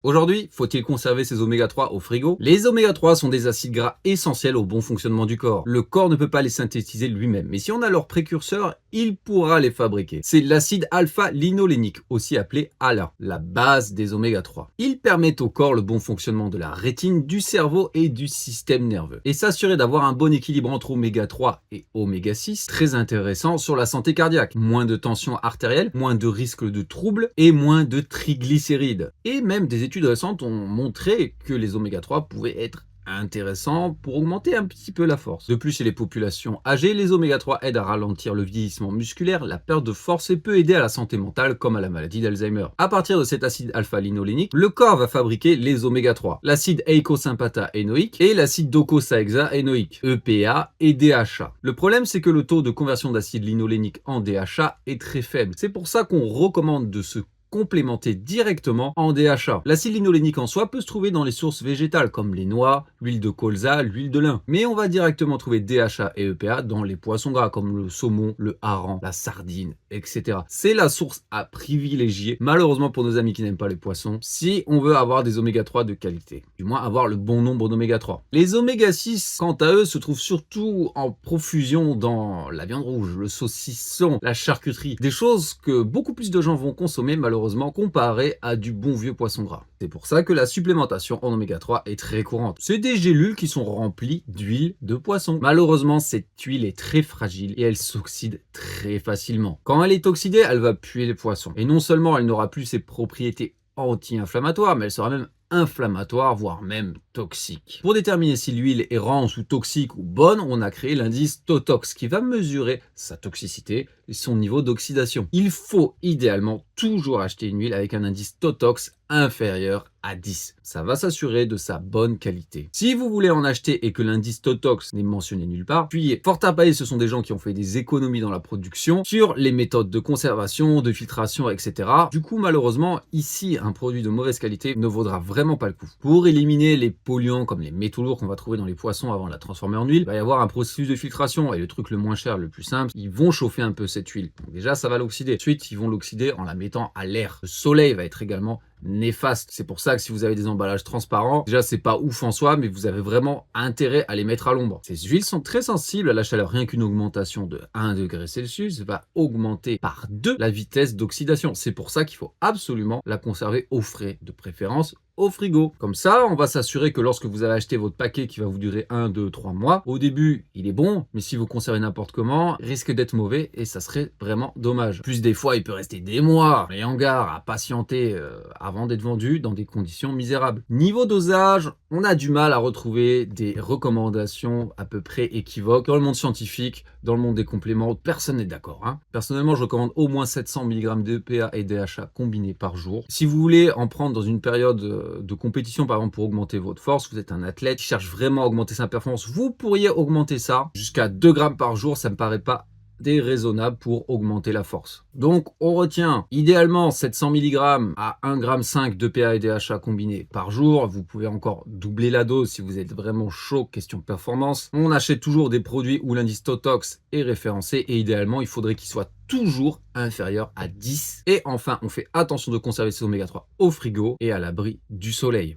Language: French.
Aujourd'hui, faut-il conserver ces oméga 3 au frigo? Les oméga 3 sont des acides gras essentiels au bon fonctionnement du corps. Le corps ne peut pas les synthétiser lui-même, mais si on a leur précurseur, il pourra les fabriquer. C'est l'acide alpha-linolénique, aussi appelé ALA, la base des oméga 3. Il permet au corps le bon fonctionnement de la rétine, du cerveau et du système nerveux. Et s'assurer d'avoir un bon équilibre entre oméga 3 et oméga 6, très intéressant sur la santé cardiaque. Moins de tension artérielle, moins de risque de troubles et moins de triglycérides. Et même des études récentes ont montré que les oméga 3 pouvaient être intéressants pour augmenter un petit peu la force. De plus, chez les populations âgées, les oméga 3 aident à ralentir le vieillissement musculaire, la perte de force et peut aider à la santé mentale comme à la maladie d'Alzheimer. À partir de cet acide alpha-linolénique, le corps va fabriquer les oméga 3, l'acide eicosapentaénoïque et l'acide docosahexaénoïque, EPA et DHA. Le problème, c'est que le taux de conversion d'acide linolénique en DHA est très faible. C'est pour ça qu'on recommande de se complémenté directement en DHA. L'acide linolénique en soi peut se trouver dans les sources végétales comme les noix, l'huile de colza, l'huile de lin. Mais on va directement trouver DHA et EPA dans les poissons gras comme le saumon, le hareng, la sardine, etc. C'est la source à privilégier, malheureusement pour nos amis qui n'aiment pas les poissons, si on veut avoir des oméga 3 de qualité. Du moins avoir le bon nombre d'oméga 3. Les oméga 6, quant à eux, se trouvent surtout en profusion dans la viande rouge, le saucisson, la charcuterie. Des choses que beaucoup plus de gens vont consommer malheureusement comparé à du bon vieux poisson gras. C'est pour ça que la supplémentation en oméga 3 est très courante. C'est des gélules qui sont remplies d'huile de poisson. Malheureusement, cette huile est très fragile et elle s'oxyde très facilement. Quand elle est oxydée, elle va puer les poissons. Et non seulement elle n'aura plus ses propriétés anti-inflammatoires, mais elle sera même inflammatoire, voire même toxique. Pour déterminer si l'huile est rance ou toxique ou bonne, on a créé l'indice Totox qui va mesurer sa toxicité et son niveau d'oxydation. Il faut idéalement toujours acheter une huile avec un indice Totox inférieur à 10. Ça va s'assurer de sa bonne qualité. Si vous voulez en acheter et que l'indice Totox n'est mentionné nulle part, puis fort à parier, ce sont des gens qui ont fait des économies dans la production sur les méthodes de conservation, de filtration, etc. Du coup, malheureusement, ici, un produit de mauvaise qualité ne vaudra vraiment pas le coup. Pour éliminer les polluants comme les métaux lourds qu'on va trouver dans les poissons avant de la transformer en huile, il va y avoir un processus de filtration et le truc le moins cher, le plus simple, ils vont chauffer un peu cette huile. Donc déjà, ça va l'oxyder. Ensuite, ils vont l'oxyder en la mettant à l'air. Le soleil va être également néfaste. C'est pour ça que si vous avez des emballages transparents, déjà c'est pas ouf en soi, mais vous avez vraiment intérêt à les mettre à l'ombre. Ces huiles sont très sensibles à la chaleur. Rien qu'une augmentation de 1 degré Celsius va augmenter par 2 la vitesse d'oxydation. C'est pour ça qu'il faut absolument la conserver au frais, de préférence au frigo. Comme ça, on va s'assurer que lorsque vous avez acheté votre paquet qui va vous durer 1, 2, 3 mois, au début, il est bon, mais si vous conservez n'importe comment, il risque d'être mauvais et ça serait vraiment dommage. Plus des fois, il peut rester des mois, les hangars, à patienter avant d'être vendu dans des conditions misérables. Niveau dosage, on a du mal à retrouver des recommandations à peu près équivoques. Dans le monde scientifique, dans le monde des compléments, personne n'est d'accord. Personnellement, je recommande au moins 700 mg d'EPA et DHA combinés par jour. Si vous voulez en prendre dans une période de compétition, par exemple, pour augmenter votre force, vous êtes un athlète qui cherche vraiment à augmenter sa performance, vous pourriez augmenter ça jusqu'à 2 grammes par jour. Ça me paraît pas déraisonnable pour augmenter la force. Donc on retient idéalement 700 mg à 1,5 g d'EPA et DHA combinés par jour. Vous pouvez encore doubler la dose si vous êtes vraiment chaud question performance. On achète toujours des produits où l'indice Totox est référencé et idéalement il faudrait qu'il soit toujours inférieur à 10. Et enfin, on fait attention de conserver ces oméga 3 au frigo et à l'abri du soleil.